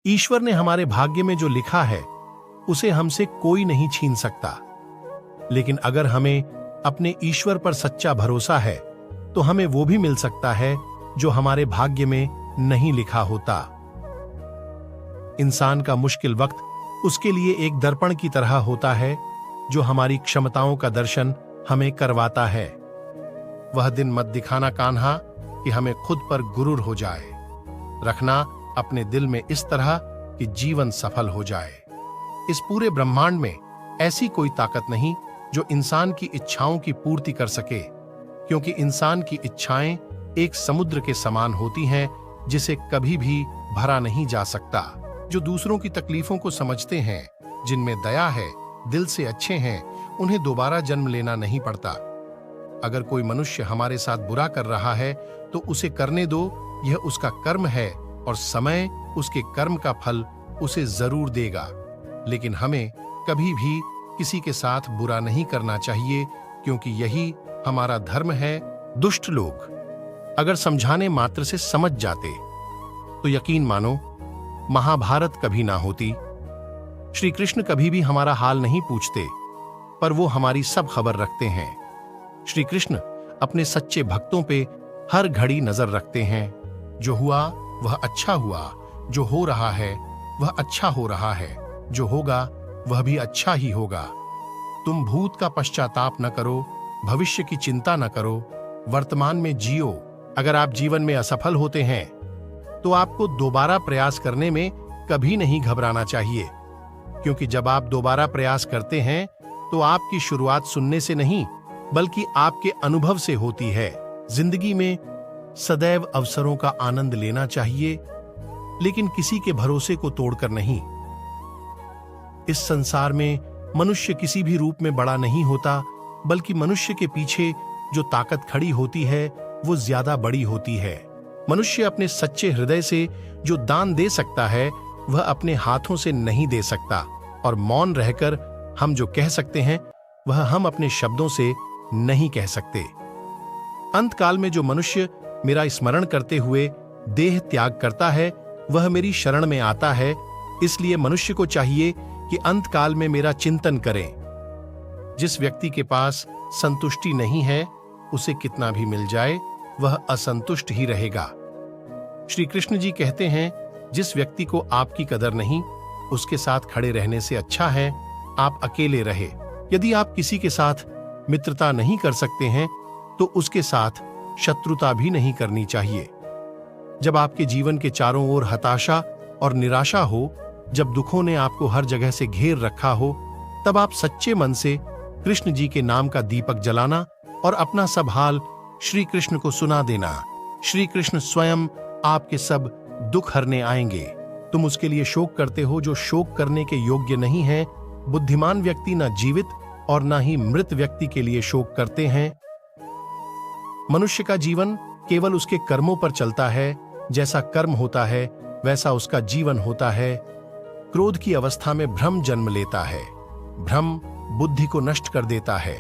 ईश्वर ने हमारे भाग्य में जो लिखा है उसे हमसे कोई नहीं छीन सकता। लेकिन अगर हमें अपने ईश्वर पर सच्चा भरोसा है तो हमें वो भी मिल सकता है जो हमारे भाग्य में नहीं लिखा होता। इंसान का मुश्किल वक्त उसके लिए एक दर्पण की तरह होता है जो हमारी क्षमताओं का दर्शन हमें करवाता है। वह दिन मत दिखाना कान्हा कि हमें खुद पर गुरूर हो जाए। रखना अपने दिल में इस तरह कि जीवन सफल हो जाए। इस पूरे ब्रह्मांड में ऐसी कोई ताकत नहीं जो इंसान की इच्छाओं की पूर्ति कर सके, क्योंकि इंसान की इच्छाएं एक समुद्र के समान होती हैं जिसे कभी भी भरा नहीं जा सकता। जो दूसरों की तकलीफों को समझते हैं, जिनमें दया है, दिल से अच्छे हैं, उन्हें दोबारा जन्म लेना नहीं पड़ता। अगर कोई मनुष्य हमारे साथ बुरा कर रहा है तो उसे करने दो, यह उसका कर्म है और समय उसके कर्म का फल उसे जरूर देगा। लेकिन हमें कभी भी किसी के साथ बुरा नहीं करना चाहिए, क्योंकि यही हमारा धर्म है। दुष्ट लोग अगर समझाने मात्र से समझ जाते तो यकीन मानो महाभारत कभी ना होती। श्री कृष्ण कभी भी हमारा हाल नहीं पूछते, पर वो हमारी सब खबर रखते हैं। श्री कृष्ण अपने सच्चे भक्तों पे हर घड़ी नजर रखते हैं। जो हुआ वह अच्छा हुआ, जो हो रहा है वह अच्छा हो रहा है, जो होगा वह भी अच्छा ही होगा। तुम भूत का पश्चाताप न करो, भविष्य की चिंता न करो, वर्तमान में जियो। अगर आप जीवन में असफल होते हैं तो आपको दोबारा प्रयास करने में कभी नहीं घबराना चाहिए, क्योंकि जब आप दोबारा प्रयास करते हैं तो आपकी शुरुआत सुनने से नहीं बल्कि आपके अनुभव से होती है। जिंदगी में सदैव अवसरों का आनंद लेना चाहिए, लेकिन किसी के भरोसे को तोड़कर नहीं। इस संसार में मनुष्य किसी भी रूप में बड़ा नहीं होता, बल्कि मनुष्य के पीछे जो ताकत खड़ी होती है वो ज्यादा बड़ी होती है। मनुष्य अपने सच्चे हृदय से जो दान दे सकता है वह अपने हाथों से नहीं दे सकता, और मौन रहकर हम जो कह सकते हैं वह हम अपने शब्दों से नहीं कह सकते। अंतकाल में जो मनुष्य मेरा स्मरण करते हुए देह त्याग करता है वह मेरी शरण में आता है। इसलिए मनुष्य को चाहिए कि अंतकाल में मेरा चिंतन करें। जिस व्यक्ति के पास संतुष्टि नहीं है उसे कितना भी मिल जाए वह असंतुष्ट ही रहेगा। श्री कृष्ण जी कहते हैं, जिस व्यक्ति को आपकी कदर नहीं उसके साथ खड़े रहने से अच्छा है आप अकेले रहे। यदि आप किसी के साथ मित्रता नहीं कर सकते हैं तो उसके साथ शत्रुता भी नहीं करनी चाहिए। जब आपके जीवन के चारों ओर हताशा और निराशा हो, जब दुखों ने आपको हर जगह से घेर रखा हो, तब आप सच्चे मन से कृष्ण जी के नाम का दीपक जलाना और अपना सब हाल श्री कृष्ण को सुना देना। श्री कृष्ण स्वयं आपके सब दुख हरने आएंगे। तुम उसके लिए शोक करते हो जो शोक करने के योग्य नहीं है। बुद्धिमान व्यक्ति न जीवित और न ही मृत व्यक्ति के लिए शोक करते हैं। मनुष्य का जीवन केवल उसके कर्मों पर चलता है। जैसा कर्म होता है वैसा उसका जीवन होता है। क्रोध की अवस्था में भ्रम जन्म लेता है। भ्रम बुद्धि को नष्ट कर देता है।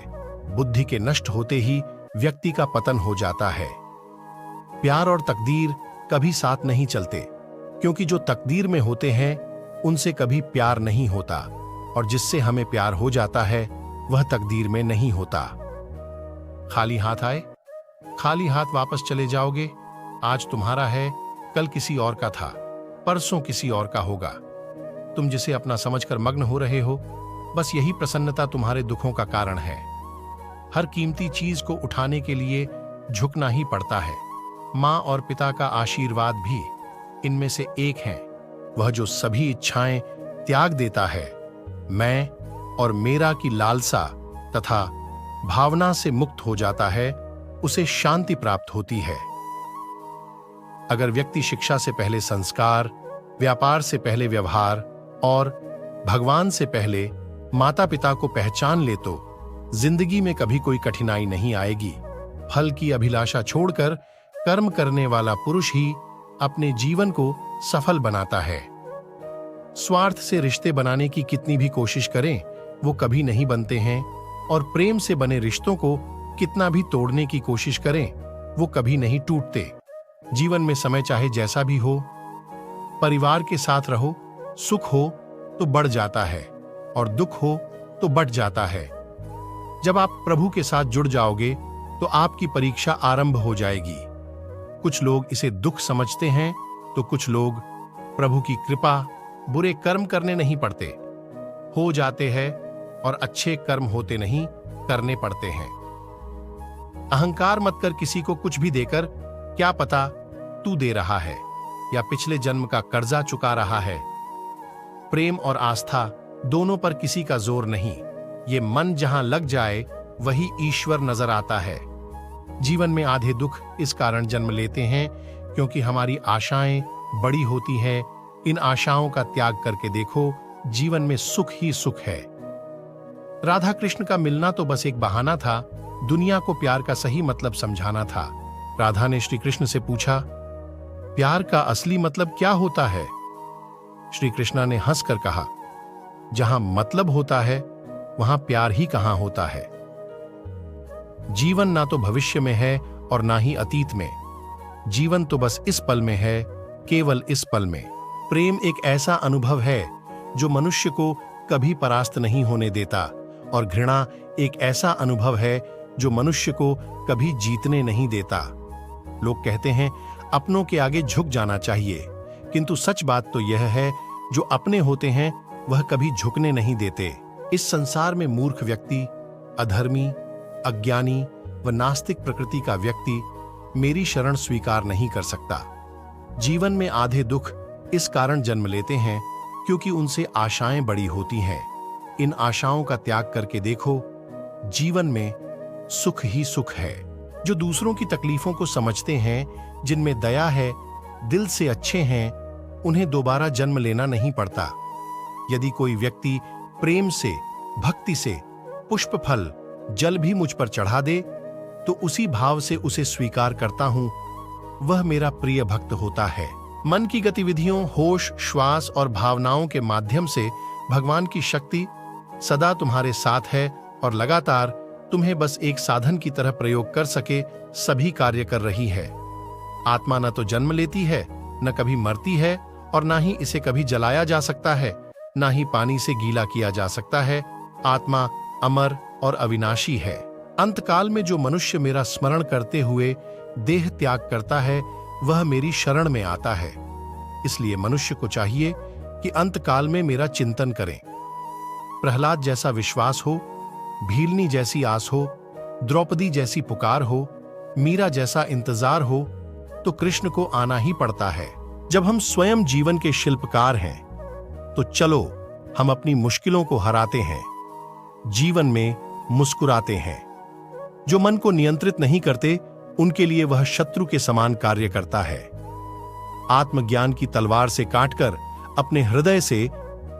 बुद्धि के नष्ट होते ही व्यक्ति का पतन हो जाता है। प्यार और तकदीर कभी साथ नहीं चलते, क्योंकि जो तकदीर में होते हैं उनसे कभी प्यार नहीं होता, और जिससे हमें प्यार हो जाता है वह तकदीर में नहीं होता। खाली हाथ आए, खाली हाथ वापस चले जाओगे। आज तुम्हारा है, कल किसी और का था, परसों किसी और का होगा। तुम जिसे अपना समझकर मग्न हो रहे हो, बस यही प्रसन्नता तुम्हारे दुखों का कारण है। हर कीमती चीज को उठाने के लिए झुकना ही पड़ता है। माँ और पिता का आशीर्वाद भी इनमें से एक है। वह जो सभी इच्छाएं त्याग देता है, मैं और मेरा की लालसा तथा भावना से मुक्त हो जाता है, उसे शांति प्राप्त होती है। अगर व्यक्ति शिक्षा से पहले संस्कार, व्यापार से पहले व्यवहार और भगवान से पहले माता पिता को पहचान ले तो जिंदगी में कभी कोई कठिनाई नहीं आएगी। फल की अभिलाषा छोड़कर कर्म करने वाला पुरुष ही अपने जीवन को सफल बनाता है। स्वार्थ से रिश्ते बनाने की कितनी भी कोशिश करें वो कभी नहीं बनते हैं, और प्रेम से बने रिश्तों को कितना भी तोड़ने की कोशिश करें वो कभी नहीं टूटते। जीवन में समय चाहे जैसा भी हो, परिवार के साथ रहो, सुख हो तो बढ़ जाता है और दुख हो तो बढ़ जाता है। जब आप प्रभु के साथ जुड़ जाओगे तो आपकी परीक्षा आरंभ हो जाएगी। कुछ लोग इसे दुख समझते हैं तो कुछ लोग प्रभु की कृपा, बुरे कर्म करने नहीं पड़ते, हो जाते हैं, और अच्छे कर्म होते नहीं, करने पड़ते हैं। अहंकार मत कर किसी को कुछ भी देकर, क्या पता तू दे रहा है या पिछले जन्म का कर्जा चुका रहा है। प्रेम और आस्था दोनों पर किसी का जोर नहीं, ये मन जहां लग जाए वही ईश्वर नजर आता है। जीवन में आधे दुख इस कारण जन्म लेते हैं क्योंकि हमारी आशाएं बड़ी होती हैं। इन आशाओं का त्याग करके देखो, जीवन में सुख ही सुख है। राधा कृष्ण का मिलना तो बस एक बहाना था, दुनिया को प्यार का सही मतलब समझाना था। राधा ने श्री कृष्ण से पूछा, प्यार का असली मतलब क्या होता है? श्री कृष्णा ने हंसकर कहा, जहां मतलब होता है वहां प्यार ही कहां होता है। जीवन ना तो भविष्य में है और ना ही अतीत में, जीवन तो बस इस पल में है, केवल इस पल में। प्रेम एक ऐसा अनुभव है जो मनुष्य को कभी परास्त नहीं होने देता, और घृणा एक ऐसा अनुभव है जो मनुष्य को कभी जीतने नहीं देता। लोग कहते हैं अपनों के आगे झुक जाना चाहिए, किंतु सच बात तो यह है, जो अपने होते हैं वह कभी झुकने नहीं देते। इस संसार में मूर्ख व्यक्ति, अधर्मी, अज्ञानी व नास्तिक प्रकृति का व्यक्ति मेरी शरण स्वीकार नहीं कर सकता। जीवन में आधे दुख इस कारण जन्म लेते हैं क्योंकि उनसे आशाएं बड़ी होती हैं। इन आशाओं का त्याग करके देखो, जीवन में सुख ही सुख है। जो दूसरों की तकलीफों को समझते हैं, जिनमें दया है, दिल से अच्छे हैं, उन्हें दोबारा जन्म लेना नहीं पड़ता। यदि कोई व्यक्ति प्रेम से, भक्ति से पुष्प फल, जल भी मुझ पर चढ़ा दे तो उसी भाव से उसे स्वीकार करता हूं, वह मेरा प्रिय भक्त होता है। मन की गतिविधियों, होश, श्वास और भावनाओं के माध्यम से भगवान की शक्ति सदा तुम्हारे साथ है और लगातार तुम्हें बस एक साधन की तरह प्रयोग कर सके सभी कार्य कर रही है। आत्मा न तो जन्म लेती है, न कभी मरती है, और ना ही इसे कभी जलाया जा सकता है, ना ही पानी से गीला किया जा सकता है। आत्मा अमर और अविनाशी है। अंतकाल में जो मनुष्य मेरा स्मरण करते हुए देह त्याग करता है, वह मेरी शरण में आता है। इसलिए मनुष्य को चाहिए कि अंतकाल में मेरा चिंतन करें। प्रहलाद जैसा विश्वास हो, भीलनी जैसी आस हो, द्रौपदी जैसी पुकार हो, मीरा जैसा इंतजार हो, तो कृष्ण को आना ही पड़ता है। जब हम स्वयं जीवन के शिल्पकार हैं, तो चलो हम अपनी मुश्किलों को हराते हैं, जीवन में मुस्कुराते हैं। जो मन को नियंत्रित नहीं करते, उनके लिए वह शत्रु के समान कार्य करता है। आत्मज्ञान की तलवार से काटकर अपने हृदय से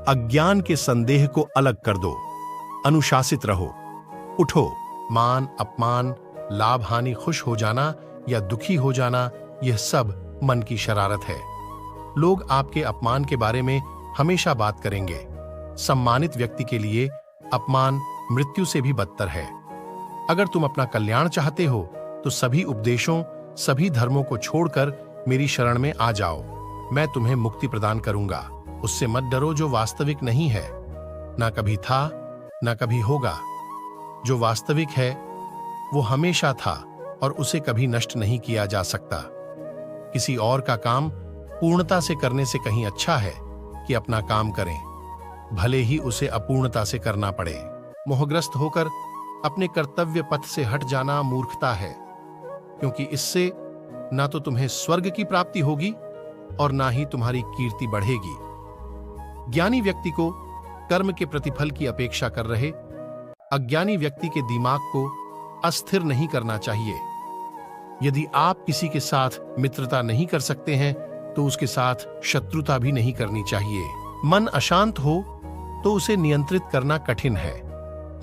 अज्ञान के संदेह को अलग कर दो। अनुशासित रहो, उठो। मान अपमान, लाभ हानि, खुश हो जाना या दुखी हो जाना, यह सब मन की शरारत है। लोग आपके अपमान के बारे में हमेशा बात करेंगे। सम्मानित व्यक्ति के लिए अपमान मृत्यु से भी बदतर है। अगर तुम अपना कल्याण चाहते हो तो सभी उपदेशों, सभी धर्मों को छोड़कर मेरी शरण में आ जाओ। मैं तुम्हें मुक्ति प्रदान करूंगा। उससे मत डरो जो वास्तविक नहीं है, ना कभी था, ना कभी होगा। जो वास्तविक है वो हमेशा था और उसे कभी नष्ट नहीं किया जा सकता। किसी और का काम पूर्णता से करने से कहीं अच्छा है कि अपना काम करें, भले ही उसे अपूर्णता से करना पड़े। मोहग्रस्त होकर अपने कर्तव्य पथ से हट जाना मूर्खता है, क्योंकि इससे ना तो तुम्हें स्वर्ग की प्राप्ति होगी और ना ही तुम्हारी कीर्ति बढ़ेगी। ज्ञानी व्यक्ति को कर्म के प्रतिफल की अपेक्षा कर रहे, अज्ञानी व्यक्ति के दिमाग को अस्थिर नहीं करना चाहिए। यदि आप किसी के साथ मित्रता नहीं कर सकते हैं तो उसके साथ शत्रुता भी नहीं करनी चाहिए। मन अशांत हो तो उसे नियंत्रित करना कठिन है,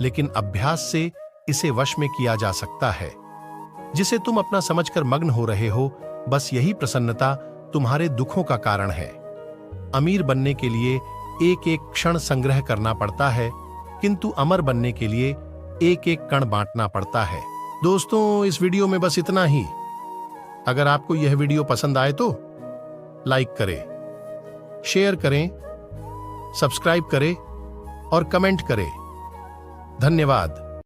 लेकिन अभ्यास से इसे वश में किया जा सकता है। जिसे तुम अपना समझकर मग्न हो रहे हो, बस यही प्रसन्नता तुम्हारे दुखों का कारण है। अमीर बनने के लिए एक एक क्षण संग्रह करना पड़ता है, किंतु अमर बनने के लिए एक एक कण बांटना पड़ता है। दोस्तों, इस वीडियो में बस इतना ही। अगर आपको यह वीडियो पसंद आए तो लाइक करें, शेयर करें, सब्सक्राइब करें और कमेंट करें। धन्यवाद।